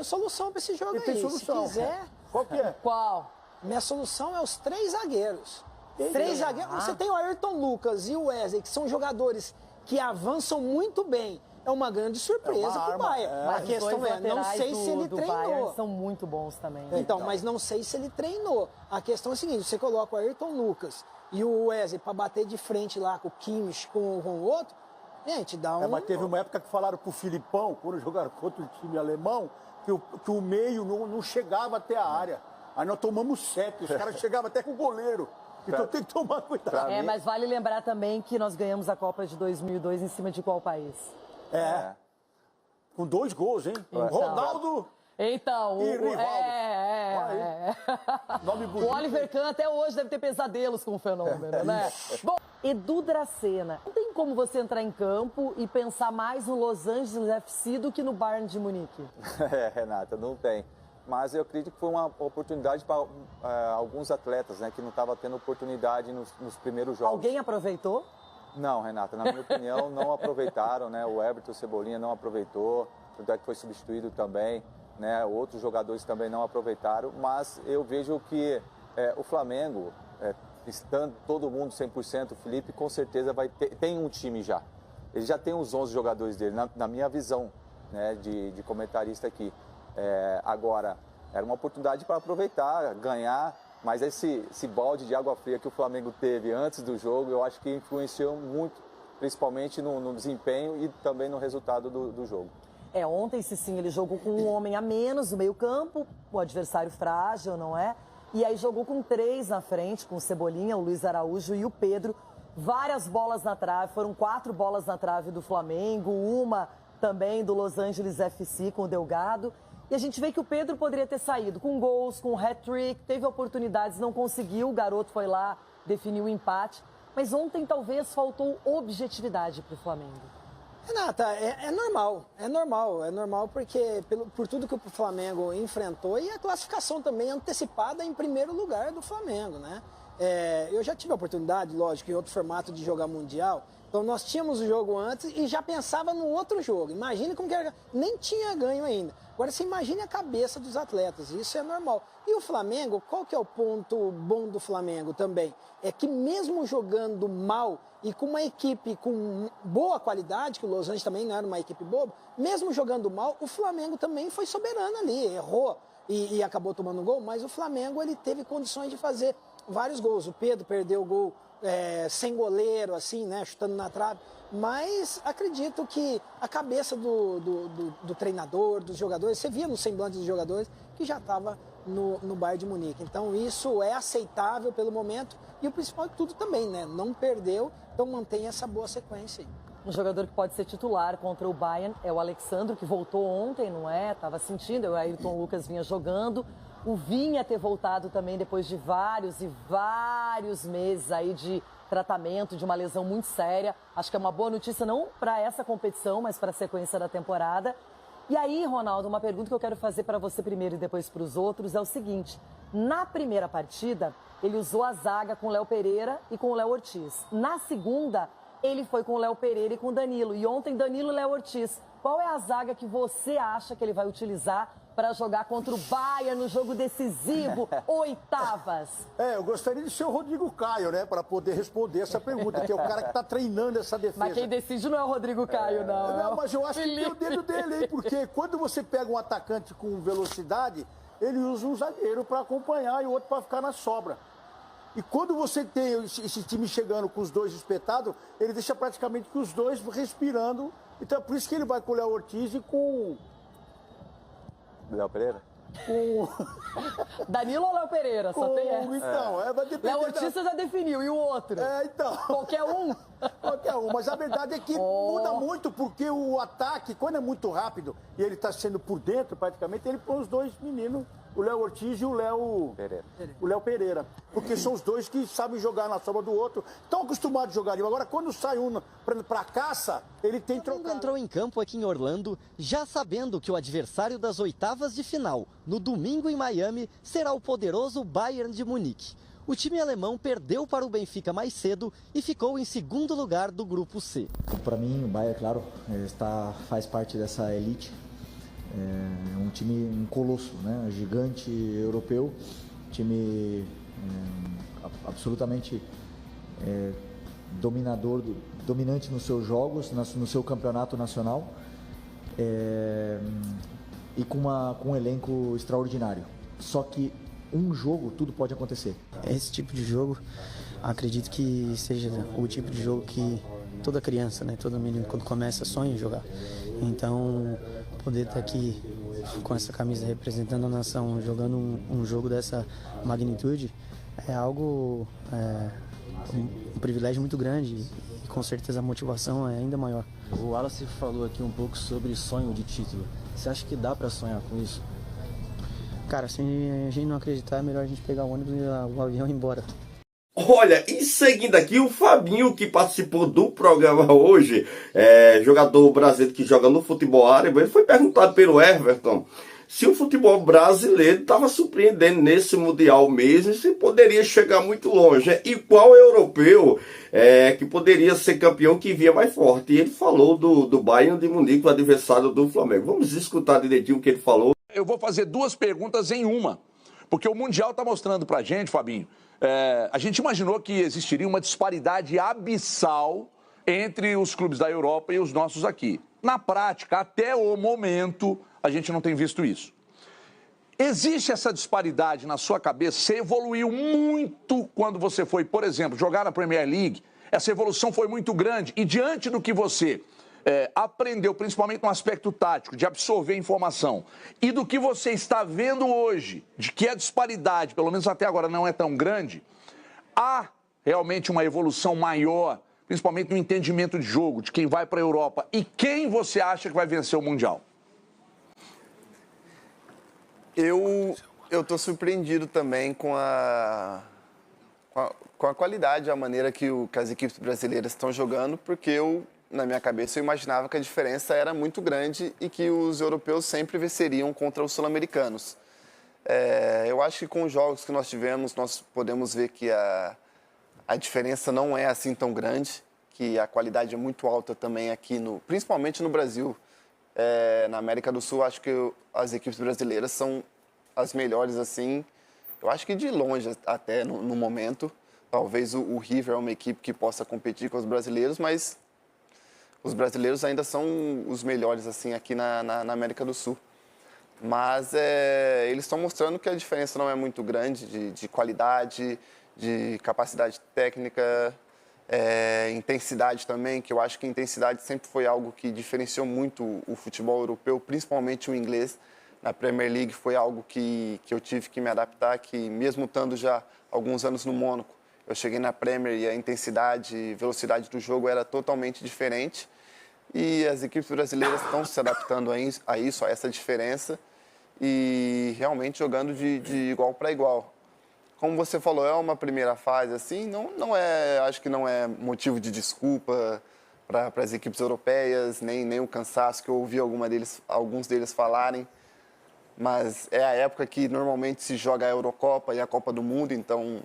tenho solução para esse jogo E tem aí. solução. Se quiser... Qual que é? Qual? Minha solução é os 3 zagueiros. 3 zagueiros. Você tem o Ayrton Lucas e o Wesley, que são jogadores que avançam muito bem. É uma grande surpresa pro Bayern. Mas A questão é, não sei se ele treinou. Bayern são muito bons também. Então, mas não sei se ele treinou. A questão é a seguinte, você coloca o Ayrton Lucas e o Wesley para bater de frente lá com o Kimmich, com o outro, gente, dá um... Mas teve uma época que falaram pro Filipão, quando jogaram contra o time alemão, que o meio não chegava até a área. Aí nós tomamos 7, os caras chegavam até com o goleiro. Então tem que tomar cuidado. Mas vale lembrar também que nós ganhamos a Copa de 2002 em cima de qual país? Com 2 gols, hein? Então. Ronaldo Então, e Rivaldo. O Oliver Kahn até hoje deve ter pesadelos com o fenômeno, né? Bom, Edu Dracena, não tem como você entrar em campo e pensar mais no Los Angeles FC do que no Bayern de Munique? Renata, não tem. Mas eu acredito que foi uma oportunidade para alguns atletas, né, que não estavam tendo oportunidade nos primeiros jogos. Alguém aproveitou? Não, Renata, na minha opinião, não aproveitaram, né? O Everton Cebolinha não aproveitou, tanto é que foi substituído também, né? Outros jogadores também não aproveitaram, mas eu vejo que o Flamengo, estando todo mundo 100%, o Felipe com certeza tem um time já. Ele já tem os 11 jogadores dele, na minha visão, né, de comentarista aqui. Agora, era uma oportunidade para aproveitar, ganhar, mas esse balde de água fria que o Flamengo teve antes do jogo, eu acho que influenciou muito, principalmente no desempenho e também no resultado do jogo. Ontem, sim, ele jogou com um homem a menos no meio-campo, o adversário frágil, não é? E aí jogou com 3 na frente, com o Cebolinha, o Luiz Araújo e o Pedro. Várias bolas na trave, foram 4 bolas na trave do Flamengo, uma também do Los Angeles FC com o Delgado. E a gente vê que o Pedro poderia ter saído com gols, com hat-trick, teve oportunidades, não conseguiu, o garoto foi lá, definiu o empate. Mas ontem talvez faltou objetividade para o Flamengo. Renata, é normal porque por tudo que o Flamengo enfrentou e a classificação também antecipada em primeiro lugar do Flamengo, né? Eu já tive a oportunidade, lógico, em outro formato de jogar Mundial, então nós tínhamos o jogo antes e já pensava no outro jogo. Imagine como que era, nem tinha ganho ainda. Agora você imagine a cabeça dos atletas, isso é normal. E o Flamengo, qual que é o ponto bom do Flamengo também? É que mesmo jogando mal e com uma equipe com boa qualidade, que o Los Angeles também não era uma equipe boba, mesmo jogando mal, o Flamengo também foi soberano ali, errou e acabou tomando um gol, mas o Flamengo ele teve condições de fazer vários gols. O Pedro perdeu o gol sem goleiro, assim, né, chutando na trave. Mas acredito que a cabeça do treinador, dos jogadores, você via no semblante dos jogadores que já estava no Bayern de Munique. Então isso é aceitável pelo momento e o principal de tudo também, né? Não perdeu, então mantém essa boa sequência aí. Um jogador que pode ser titular contra o Bayern é o Alexandro, que voltou ontem, não é? Estava sentindo, o Ayrton Lucas vinha jogando. O Vinha ter voltado também depois de vários e vários meses aí de tratamento, de uma lesão muito séria. Acho que é uma boa notícia não para essa competição, mas para a sequência da temporada. E aí, Ronaldo, uma pergunta que eu quero fazer para você primeiro e depois para os outros é o seguinte. Na primeira partida, ele usou a zaga com o Léo Pereira e com o Léo Ortiz. Na segunda, ele foi com o Léo Pereira e com o Danilo. E ontem, Danilo e Léo Ortiz. Qual é a zaga que você acha que ele vai utilizar para jogar contra o Bayern no jogo decisivo, oitavas? Eu gostaria de ser o Rodrigo Caio, né, para poder responder essa pergunta, que é o cara que está treinando essa defesa. Mas quem decide não é o Rodrigo Caio, não. Não, mas eu acho que tem o dedo dele, hein, porque quando você pega um atacante com velocidade, ele usa um zagueiro para acompanhar e o outro para ficar na sobra. E quando você tem esse time chegando com os dois espetados, ele deixa praticamente com os dois respirando. Então é por isso que ele vai com o Léo Ortiz e com... Léo Pereira? Danilo ou Léo Pereira? Só tem essa. Então, vai depender. Léo Ortiz você já definiu, e o outro? Então. Qualquer um? Qualquer um, mas a verdade é que muda muito, porque o ataque, quando é muito rápido, e ele está sendo por dentro praticamente, ele põe os dois meninos, o Léo Ortiz e o Léo Pereira. Porque são os dois que sabem jogar na sombra do outro, estão acostumados a jogar. Agora, quando sai um para caça, ele tem que trocar. Entrou em campo aqui em Orlando, já sabendo que o adversário das oitavas de final, no domingo em Miami, será o poderoso Bayern de Munique. O time alemão perdeu para o Benfica mais cedo e ficou em segundo lugar do grupo C. Para mim, o Bayern, claro, faz parte dessa elite. É um time, um colosso, né? Gigante europeu, time absolutamente dominante nos seus jogos, no seu campeonato nacional, e com um elenco extraordinário. Só que um jogo, tudo pode acontecer. Esse tipo de jogo, acredito que seja o tipo de jogo que toda criança, né, todo menino quando começa sonha em jogar. Então, poder estar aqui com essa camisa representando a nação, jogando um jogo dessa magnitude, é algo, um privilégio muito grande e com certeza a motivação é ainda maior. O Wallace falou aqui um pouco sobre sonho de título. Você acha que dá para sonhar com isso? Cara, se a gente não acreditar, é melhor a gente pegar o ônibus e o avião e ir embora. Olha, e seguindo aqui, o Fabinho, que participou do programa hoje, jogador brasileiro que joga no futebol árabe, ele foi perguntado pelo Everton se o futebol brasileiro estava surpreendendo nesse Mundial mesmo e se poderia chegar muito longe, né? E qual europeu que poderia ser campeão que via mais forte. E ele falou do Bayern de Munique, o adversário do Flamengo. Vamos escutar direitinho o que ele falou. Eu vou fazer duas perguntas em uma, porque o Mundial está mostrando pra gente, Fabinho, a gente imaginou que existiria uma disparidade abissal entre os clubes da Europa e os nossos aqui. Na prática, até o momento, a gente não tem visto isso. Existe essa disparidade na sua cabeça? Você evoluiu muito quando você foi, por exemplo, jogar na Premier League. Essa evolução foi muito grande e diante do que você aprendeu, principalmente no aspecto tático, de absorver informação, e do que você está vendo hoje, de que a disparidade, pelo menos até agora, não é tão grande, há realmente uma evolução maior, principalmente no entendimento de jogo, de quem vai para a Europa. E quem você acha que vai vencer o Mundial? Eu estou surpreendido também com a qualidade, a maneira que as equipes brasileiras estão jogando, porque na minha cabeça, eu imaginava que a diferença era muito grande e que os europeus sempre venceriam contra os sul-americanos. Eu acho que com os jogos que nós tivemos, nós podemos ver que a diferença não é assim tão grande, que a qualidade é muito alta também aqui, principalmente no Brasil. Na América do Sul, acho que as equipes brasileiras são as melhores, assim, eu acho que de longe até no momento. Talvez o River é uma equipe que possa competir com os brasileiros, mas os brasileiros ainda são os melhores assim aqui na América do Sul. Mas eles estão mostrando que a diferença não é muito grande de qualidade, de capacidade técnica, intensidade também, que eu acho que a intensidade sempre foi algo que diferenciou muito o futebol europeu, principalmente o inglês. Na Premier League foi algo que eu tive que me adaptar, que mesmo estando já alguns anos no Mônaco, eu cheguei na Premier e a intensidade e velocidade do jogo era totalmente diferente. E as equipes brasileiras estão se adaptando a isso, a essa diferença, e realmente jogando de igual para igual. Como você falou, é uma primeira fase, assim, acho que não é motivo de desculpa para as equipes europeias, nem o cansaço que eu ouvi alguns deles falarem. Mas é a época que normalmente se joga a Eurocopa e a Copa do Mundo, então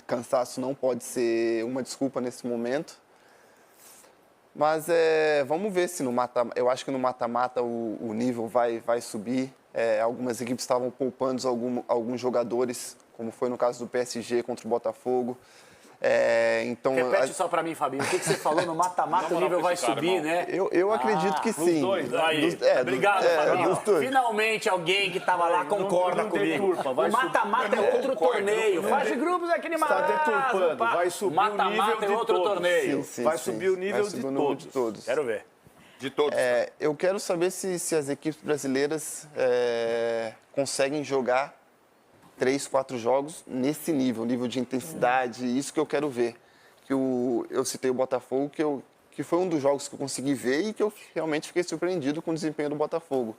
cansaço não pode ser uma desculpa nesse momento. Mas vamos ver se eu acho que no mata-mata o nível vai subir. Algumas equipes estavam poupando alguns jogadores, como foi no caso do PSG contra o Botafogo. Então, repete só para mim, Fabinho, o que você falou no mata-mata, o nível vai subir, né? Eu acredito que sim. Dois, aí. Obrigado, Fabinho. Finalmente alguém que estava lá concorda comigo. O mata-mata é outro torneio. Faz de grupos aqui em Manaus. Está deturpando. Vai subir o nível de outro todos. Torneio. Sim, vai subir o nível de todos. Quero ver. De todos. Eu quero saber se as equipes brasileiras conseguem jogar 3, 4 jogos nesse nível de intensidade, isso que eu quero ver. Eu citei o Botafogo, que foi um dos jogos que eu consegui ver e que eu realmente fiquei surpreendido com o desempenho do Botafogo.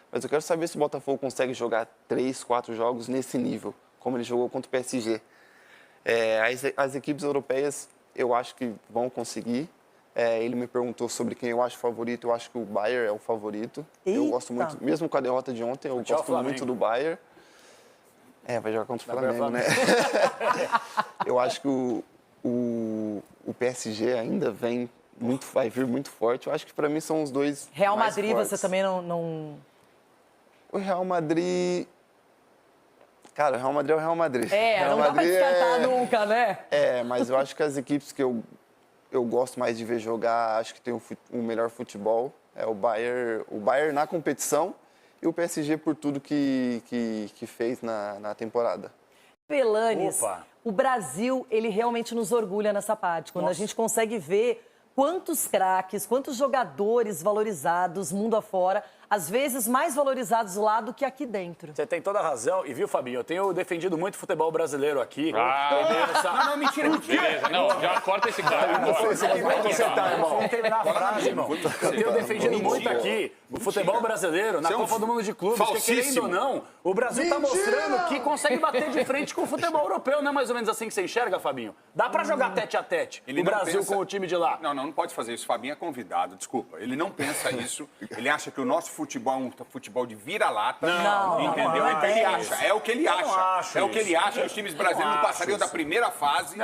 Mas eu quero saber se o Botafogo consegue jogar 3, 4 jogos nesse nível, como ele jogou contra o PSG. As equipes europeias, eu acho que vão conseguir. Ele me perguntou sobre quem eu acho favorito, eu acho que o Bayern é o favorito. Eita. Eu gosto muito, mesmo com a derrota de ontem, eu gosto muito do Bayern. Vai jogar contra o Flamengo, né? Eu acho que o PSG ainda vai vir muito forte. Eu acho que para mim são os dois Real mais Madrid fortes. você também não... O Real Madrid... Cara, o Real Madrid é o Real Madrid. Real não Madrid dá pra descartar nunca, né? Mas eu acho que as equipes que eu gosto mais de ver jogar, acho que tem um melhor futebol, é o Bayern na competição e o PSG por tudo que fez na temporada. Pelanes, o Brasil, ele realmente nos orgulha nessa parte, quando a gente consegue ver quantos craques, quantos jogadores valorizados mundo afora, às vezes mais valorizados lá do que aqui dentro. Você tem toda a razão. E viu, Fabinho, eu tenho defendido muito o futebol brasileiro aqui. Não, mentira. Beleza, não, já corta esse cara. Vamos terminar a frase, irmão. Eu tenho defendido muito aqui o futebol brasileiro na Copa do Mundo de Clubes, porque querendo ou não, o Brasil está mostrando que consegue bater de frente com o futebol europeu. Não é mais ou menos assim que você enxerga, Fabinho? Dá pra jogar tete a tete o Brasil com o time de lá. Não pode fazer isso. Fabinho é convidado, desculpa. Ele não pensa isso. Ele acha que o nosso futebol é um futebol de vira-lata. Não. Entendeu? É o que ele acha. É o que ele acha. É o que ele acha que os times brasileiros não passariam da primeira fase,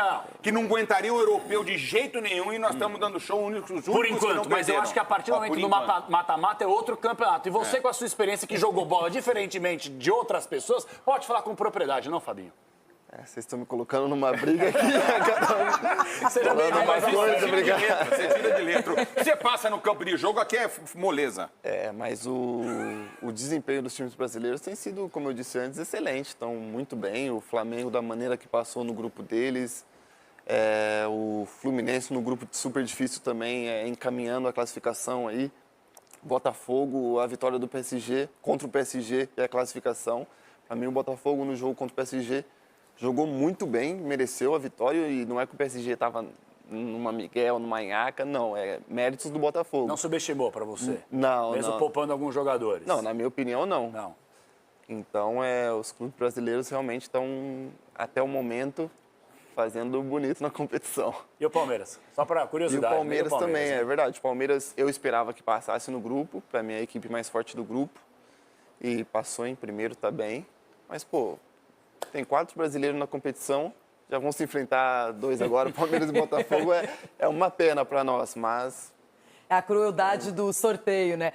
que não aguentariam o europeu de jeito nenhum e nós estamos dando show únicos. Por enquanto, mas eu acho que a partir do momento do mata-mata é outro campeonato. E você, com a sua experiência que jogou bola diferentemente de outras pessoas, pode falar com propriedade, não, Fabinho? Vocês estão me colocando numa briga aqui. Seja bem-vindo, mas você tira de letra. Você passa no campo de jogo, aqui é moleza. Mas o desempenho dos times brasileiros tem sido, como eu disse antes, excelente. Estão muito bem. O Flamengo, da maneira que passou no grupo deles. O Fluminense, no grupo super difícil também, encaminhando a classificação aí. Botafogo, a vitória do PSG contra o PSG e a classificação. Para mim, o Botafogo no jogo contra o PSG jogou muito bem, mereceu a vitória e não é que o PSG estava numa Miguel, numa Nhaca, não, é méritos do Botafogo. Não subestimou para você? Não, Mesmo poupando alguns jogadores? Não, na minha opinião, não. Então, os clubes brasileiros realmente estão, até o momento, fazendo bonito na competição. E o Palmeiras? Só para curiosidade. E o Palmeiras também, é verdade. O Palmeiras, eu esperava que passasse no grupo, para mim é a equipe mais forte do grupo, e passou em primeiro, tá bem, mas, tem 4 brasileiros na competição, já vão se enfrentar 2 agora, o Palmeiras e Botafogo é uma pena para nós, mas... É a crueldade do sorteio, né?